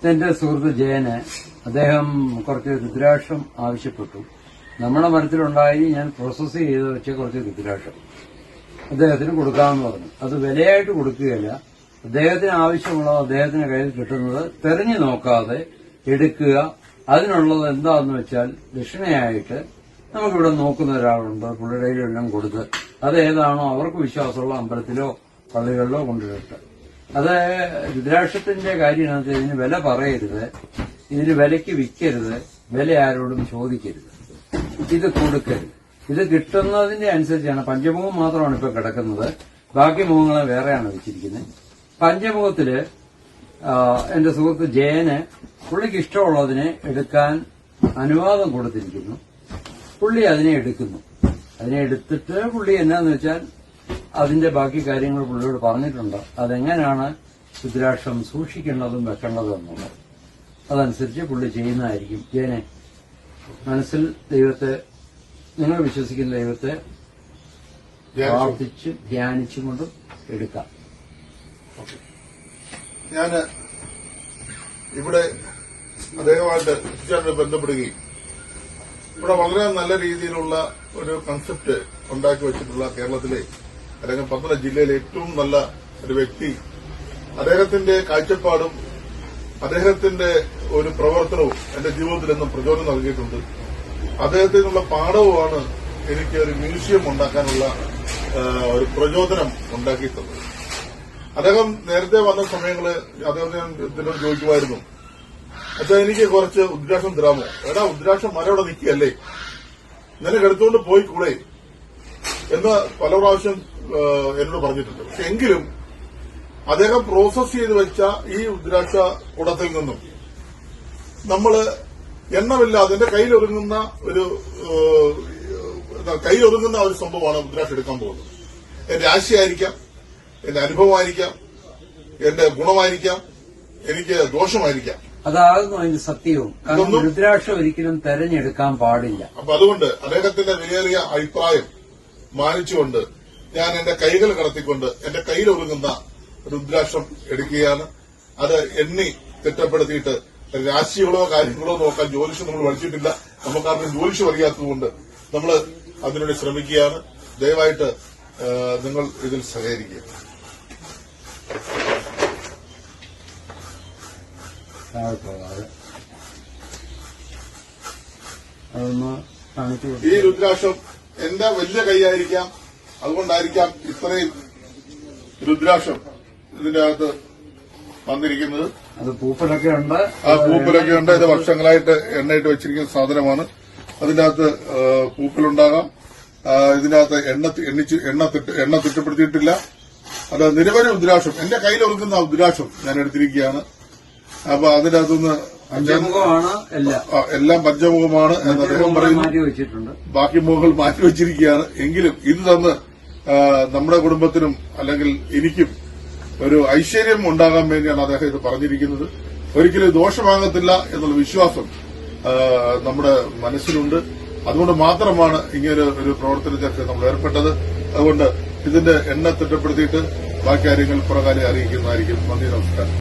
എന്റെ സുഹൃത്ത് ജയന് അദ്ദേഹം കുറച്ച് രുദ്രാക്ഷം ആവശ്യപ്പെട്ടു. നമ്മുടെ മരത്തിലുണ്ടായി ഞാൻ പ്രോസസ് ചെയ്ത് വെച്ച കുറച്ച് രുദ്രാക്ഷം അദ്ദേഹത്തിന് കൊടുക്കാമെന്ന് പറഞ്ഞു. അത് വിലയായിട്ട് കൊടുക്കുകയല്ല, അദ്ദേഹത്തിന് ആവശ്യമുള്ളത് അദ്ദേഹത്തിന് കയ്യിൽ കിട്ടുന്നത് തെരഞ്ഞു നോക്കാതെ എടുക്കുക. അതിനുള്ളത് എന്താണെന്ന് വെച്ചാൽ ദക്ഷിണയായിട്ട് നമുക്കിവിടെ നോക്കുന്ന ഒരാളുണ്ട്, പുള്ളിയുടെ എല്ലാം കൊടുത്ത് അത് ഏതാണോ അവർക്ക് വിശ്വാസമുള്ള അമ്പലത്തിലോ പള്ളികളിലോ കൊണ്ടുവരട്ടെ. അത് രുദ്രാക്ഷത്തിന്റെ കാര്യം എന്താണെന്ന് വെച്ചാൽ ഇതിന് വില പറയരുത്, ഇതിന് വിലയ്ക്ക് വിൽക്കരുത്, വില ആരോടും ചോദിക്കരുത്, ഇത് കൊടുക്കരുത്. ഇത് കിട്ടുന്നതിന്റെ അനുസരിച്ചാണ്. പഞ്ചമുഖം മാത്രമാണ് ഇപ്പൊ കിടക്കുന്നത്, ബാക്കി മുഖങ്ങളെ വേറെയാണ് വെച്ചിരിക്കുന്നത്. പഞ്ചമുഖത്തില് എന്റെ സുഹൃത്ത് ജയന് പുള്ളിക്ക് ഇഷ്ടമുള്ളതിനെ എടുക്കാൻ അനുവാദം കൊടുത്തിരിക്കുന്നു. പുള്ളി അതിനെ എടുക്കുന്നു. അതിനെ എടുത്തിട്ട് പുള്ളി എന്നാന്ന് വെച്ചാൽ അതിന്റെ ബാക്കി കാര്യങ്ങൾ പുള്ളിയോട് പറഞ്ഞിട്ടുണ്ട്. അതെങ്ങനെയാണ് രുദ്രാക്ഷം സൂക്ഷിക്കേണ്ടതും വെക്കേണ്ടതും എന്നുള്ളത് അതനുസരിച്ച് പുള്ളി ചെയ്യുന്നതായിരിക്കും. ജയനെ, മനസ്സിൽ ദൈവത്തെ, നിങ്ങൾ വിശ്വസിക്കുന്ന ദൈവത്തെ പ്രാർത്ഥിച്ച് ധ്യാനിച്ചും കൊണ്ടും എടുക്കാം. ഞാൻ ഇവിടെ അദ്ദേഹമായിട്ട് ബന്ധപ്പെടുകയും ഇവിടെ വളരെ നല്ല രീതിയിലുള്ള ഒരു കൺസെപ്റ്റ് ഉണ്ടാക്കി വെച്ചിട്ടുള്ള കേരളത്തിലെ അല്ലെങ്കിൽ പത്തനംതിട്ട ജില്ലയിലെ ഏറ്റവും നല്ല ഒരു വ്യക്തി, അദ്ദേഹത്തിന്റെ കാഴ്ചപ്പാടും അദ്ദേഹത്തിന്റെ ഒരു പ്രവർത്തനവും എന്റെ ജീവിതത്തിൽ എന്നും പ്രചോദനം നൽകിയിട്ടുണ്ട്. അദ്ദേഹത്തിനുള്ള പാഠവുമാണ് എനിക്ക് ഒരു മ്യൂസിയം ഉണ്ടാക്കാനുള്ള ഒരു പ്രചോദനം ഉണ്ടാക്കിയിട്ടുണ്ട്. അദ്ദേഹം നേരത്തെ വന്ന സമയങ്ങളിൽ അദ്ദേഹത്തിനോട് ചോദിക്കുമായിരുന്നു, അച്ഛാ എനിക്ക് കുറച്ച് ഉദ്രാക്ഷം തരാമോ? എടാ, ഉദ്രാക്ഷം മരം അവിടെ നിൽക്കുകയല്ലേ, നിനക്ക് എടുത്തുകൊണ്ട് പോയി കൂടെ എന്ന് പല പ്രാവശ്യം എന്നോട് പറഞ്ഞിട്ടുണ്ട്. പക്ഷെ എങ്കിലും അദ്ദേഹം പ്രോസസ് ചെയ്ത് വെച്ച ഈ ഉദ്രാക്ഷ കുടത്തിൽ നിന്നും നമ്മള് എണ്ണമില്ലാതെ എന്റെ കയ്യിലൊരുങ്ങുന്ന ഒരു സംഭവമാണ് ഉദ്രാക്ഷം എടുക്കാൻ പോകുന്നത്. എന്റെ രാശിയായിരിക്കാം, എന്റെ അനുഭവമായിരിക്കാം, എന്റെ ഗുണമായിരിക്കാം, എനിക്ക് ദോഷമായിരിക്കാം. അതാകുന്നു അതിന്റെ സത്യവും. രുദ്രാക്ഷം ഒരിക്കലും തെരഞ്ഞെടുക്കാൻ പാടില്ല. അപ്പൊ അതുകൊണ്ട് അദ്ദേഹത്തിന്റെ വിലയേറിയ അഭിപ്രായം മാനിച്ചുകൊണ്ട് ഞാൻ എന്റെ കൈകൾ കടത്തിക്കൊണ്ട് എന്റെ കയ്യിലൊരുങ്ങുന്ന രുദ്രാക്ഷം എടുക്കുകയാണ്. അത് എണ്ണി തിട്ടപ്പെടുത്തിയിട്ട് രാശികളോ കാര്യങ്ങളോ നോക്കാൻ ജ്യോതിഷം നമ്മൾ പഠിച്ചിട്ടില്ല. നമുക്കാർക്കും ജ്യോതിഷം അറിയാത്തതുകൊണ്ട് നമ്മൾ അതിനുവേണ്ടി ശ്രമിക്കുകയാണ്. ദയവായിട്ട് നിങ്ങൾ ഇതിൽ സഹകരിക്കുക. ഈ രുദ്രാക്ഷം എന്റെ വലിയ കൈയായിരിക്കാം, അതുകൊണ്ടായിരിക്കാം ഇത്രയും രുദ്രാക്ഷം ഇതിന്റെ അകത്ത് വന്നിരിക്കുന്നത്. അത് പൂപ്പലൊക്കെ ഉണ്ട്. ആ പൂപ്പലൊക്കെ ഉണ്ട്. ഇത് വർഷങ്ങളായിട്ട് എണ്ണയിട്ട് വെച്ചിരിക്കുന്ന സാധനമാണ്. അതിന്റെ അകത്ത് പൂപ്പലുണ്ടാകാം. ഇതിന്റെ അകത്ത് എണ്ണ തിട്ടപ്പെടുത്തിയിട്ടില്ല. അത് നിരവധി ഉദ്രാക്ഷം എന്റെ കയ്യിൽ ഒതുക്കുന്ന ഉദ്രാക്ഷം ഞാൻ എടുത്തിരിക്കുകയാണ്. അപ്പൊ അതിന്റെ അകത്തുനിന്ന് എല്ലാം പഞ്ചമുഖമാണ് എന്ന് അദ്ദേഹം പറയുന്നു. ബാക്കി മുഖങ്ങൾ മാറ്റിവെച്ചിരിക്കുകയാണ്. എങ്കിലും ഇത് തന്ന് നമ്മുടെ കുടുംബത്തിനും അല്ലെങ്കിൽ എനിക്കും ഒരു ഐശ്വര്യം ഉണ്ടാകാൻ വേണ്ടിയാണ് അദ്ദേഹം ഇത് പറഞ്ഞിരിക്കുന്നത്. ഒരിക്കലും ദോഷമാകത്തില്ല എന്നുള്ള വിശ്വാസം നമ്മുടെ മനസ്സിലുണ്ട്. അതുകൊണ്ട് മാത്രമാണ് ഇങ്ങനെ ഒരു പ്രവർത്തനത്തിൽ നമ്മൾ ഏർപ്പെട്ടത്. അതുകൊണ്ട് ഇതിന്റെ എണ്ണ തിട്ടപ്പെടുത്തിയിട്ട് ബാക്കി കാര്യങ്ങൾ പുറകാലെ അറിയിക്കുന്നതായിരിക്കും. നന്ദി, നമസ്കാരം.